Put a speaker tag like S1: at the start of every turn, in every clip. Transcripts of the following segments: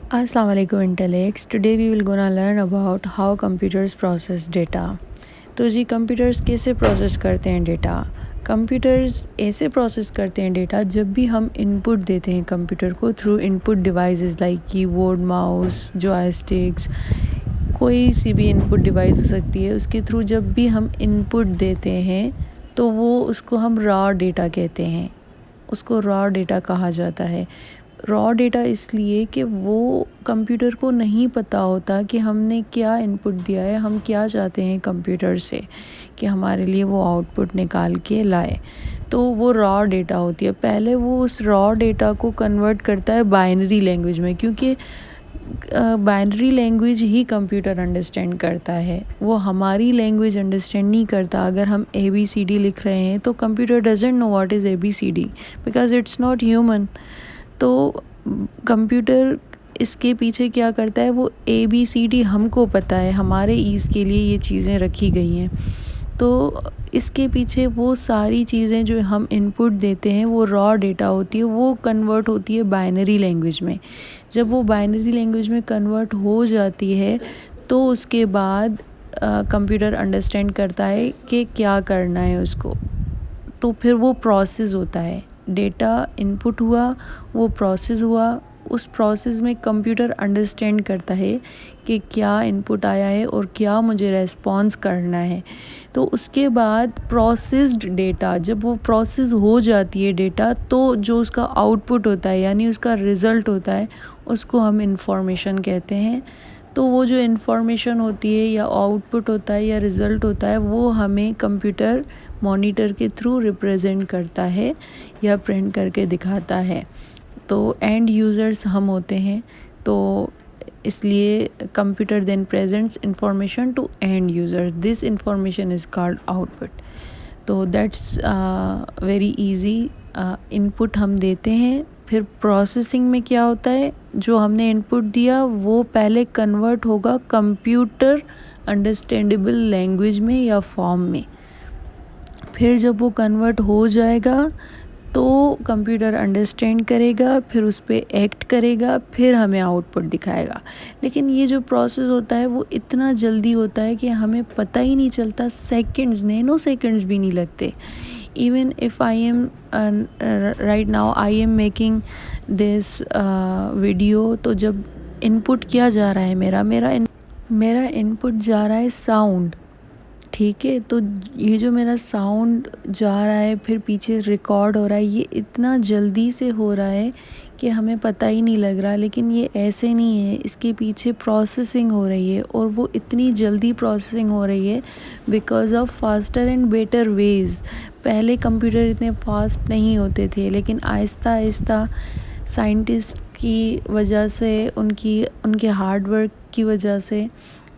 S1: Assalamu alaikum intellects. Today we will gonna learn about how computers process data. तो जी computers कैसे process करते हैं data? Computers ऐसे process करते हैं डेटा जब भी हम इनपुट देते हैं कंप्यूटर को through input devices like keyboard, mouse, joysticks, कोई सी भी इनपुट डिवाइस हो सकती है। उसके थ्रू जब भी हम इनपुट देते हैं तो वो उसको हम रॉ डेटा कहते हैं, उसको रॉ डेटा कहा जाता है। रॉ डेटा इसलिए कि वो कंप्यूटर को नहीं पता होता कि हमने क्या इनपुट दिया है, हम क्या चाहते हैं कंप्यूटर से कि हमारे लिए वो आउटपुट निकाल के लाए। तो वो रॉ डेटा होती है। पहले वो उस रॉ डेटा को कन्वर्ट करता है बाइनरी लैंग्वेज में, क्योंकि बाइनरी लैंग्वेज ही कंप्यूटर अंडरस्टैंड करता है, वो हमारी लैंग्वेज अंडरस्टैंड नहीं करता। अगर हम ABCD लिख रहे हैं तो computer doesn't know what is ABCD because it's not human. तो कंप्यूटर इसके पीछे क्या करता है, वो ABCD हमको पता है, हमारे ईज़ के लिए ये चीज़ें रखी गई हैं। तो इसके पीछे वो सारी चीज़ें जो हम इनपुट देते हैं वो रॉ डेटा होती है, वो कन्वर्ट होती है बाइनरी लैंग्वेज में। जब वो बाइनरी लैंग्वेज में कन्वर्ट हो जाती है तो उसके बाद कंप्यूटर अंडरस्टैंड करता है कि क्या करना है उसको। तो फिर वो प्रोसेस होता है, डेटा इनपुट हुआ, वो प्रोसेस हुआ, उस प्रोसेस में कंप्यूटर अंडरस्टैंड करता है कि क्या इनपुट आया है और क्या मुझे रेस्पॉन्स करना है। तो उसके बाद प्रोसेस्ड डेटा, जब वो प्रोसेस हो जाती है डेटा, तो जो उसका आउटपुट होता है यानी उसका रिज़ल्ट होता है उसको हम इंफॉर्मेशन कहते हैं। तो वो जो इन्फॉर्मेशन होती है या आउटपुट होता है या रिज़ल्ट होता है वो हमें कंप्यूटर मॉनिटर के थ्रू रिप्रेजेंट करता है या प्रिंट करके दिखाता है। तो एंड यूज़र्स हम होते हैं, तो इसलिए computer then presents information to end users, this information is called output. तो दैट्स वेरी इजी। इनपुट हम देते हैं, फिर प्रोसेसिंग में क्या होता है, जो हमने इनपुट दिया वो पहले कन्वर्ट होगा कंप्यूटर अंडरस्टैंडेबल लैंग्वेज में या फॉर्म में। फिर जब वो कन्वर्ट हो जाएगा तो कंप्यूटर अंडरस्टैंड करेगा, फिर उस पर एक्ट करेगा, फिर हमें आउटपुट दिखाएगा। लेकिन ये जो प्रोसेस होता है वो इतना जल्दी होता है कि हमें पता ही नहीं चलता, सेकंड्स, नैनो सेकंड्स भी नहीं लगते। Even if I am right now I am making this video, तो जब इनपुट किया जा रहा है मेरा इनपुट जा रहा है साउंड, ठीक है। तो ये जो मेरा साउंड जा रहा है फिर पीछे रिकॉर्ड हो रहा है, ये इतना जल्दी से हो रहा है कि हमें पता ही नहीं लग रहा। लेकिन ये ऐसे नहीं है, इसके पीछे प्रोसेसिंग हो रही है और वो इतनी जल्दी प्रोसेसिंग हो रही है because of faster and better ways. पहले कंप्यूटर इतने फास्ट नहीं होते थे, लेकिन आहिस्ता आहिस्ता साइंटिस्ट की वजह से, उनके हार्ड वर्क की वजह से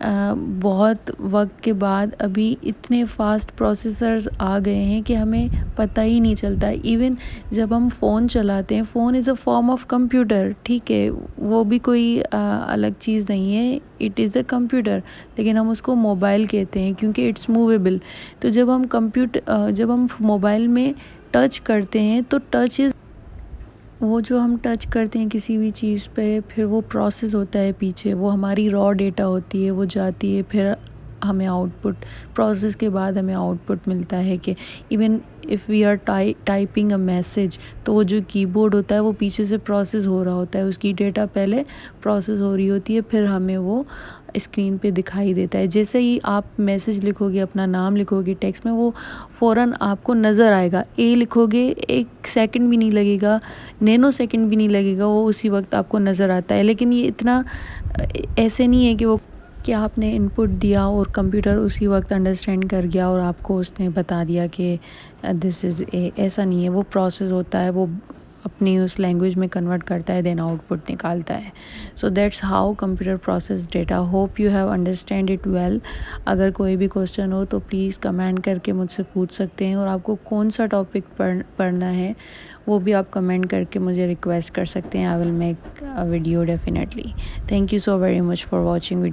S1: बहुत वक्त के बाद अभी इतने फास्ट प्रोसेसर्स आ गए हैं कि हमें पता ही नहीं चलता। इवन जब हम फ़ोन चलाते हैं, phone is a form of computer, ठीक है, वो भी कोई अलग चीज़ नहीं है, इट इज़ अ कंप्यूटर, लेकिन हम उसको मोबाइल कहते हैं क्योंकि इट्स मूवेबल। तो जब हम मोबाइल में टच करते हैं तो टच इज़, वो जो हम टच करते हैं किसी भी चीज़ पे, फिर वो प्रोसेस होता है पीछे, वो हमारी रॉ डेटा होती है, वो जाती है, फिर हमें आउटपुट, प्रोसेस के बाद हमें आउटपुट मिलता है कि even if we are typing a message, तो वो जो कीबोर्ड होता है वो पीछे से प्रोसेस हो रहा होता है, उसकी डेटा पहले प्रोसेस हो रही होती है, फिर हमें वो स्क्रीन पे दिखाई देता है। जैसे ही आप मैसेज लिखोगे, अपना नाम लिखोगे टेक्स्ट में, वो फ़ौरन आपको नज़र आएगा। लिखोगे, 1 सेकंड भी नहीं लगेगा, नैनो सेकंड भी नहीं लगेगा, वो उसी वक्त आपको नज़र आता है। लेकिन ये इतना ऐसे नहीं है कि आपने इनपुट दिया और कंप्यूटर उसी वक्त अंडरस्टैंड कर गया और आपको उसने बता दिया कि दिस इज़ ए, ऐसा नहीं है। वो प्रोसेस होता है, वो अपनी उस लैंग्वेज में कन्वर्ट करता है, देन आउटपुट निकालता है। So that's how computer process data. Hope you have understand it well. अगर कोई भी क्वेश्चन हो तो प्लीज़ कमेंट करके मुझसे पूछ सकते हैं, और आपको कौन सा टॉपिक पढ़ना है वो भी आप कमेंट करके मुझे रिक्वेस्ट कर सकते हैं। I will make a video definitely. Thank you so very much for watching video.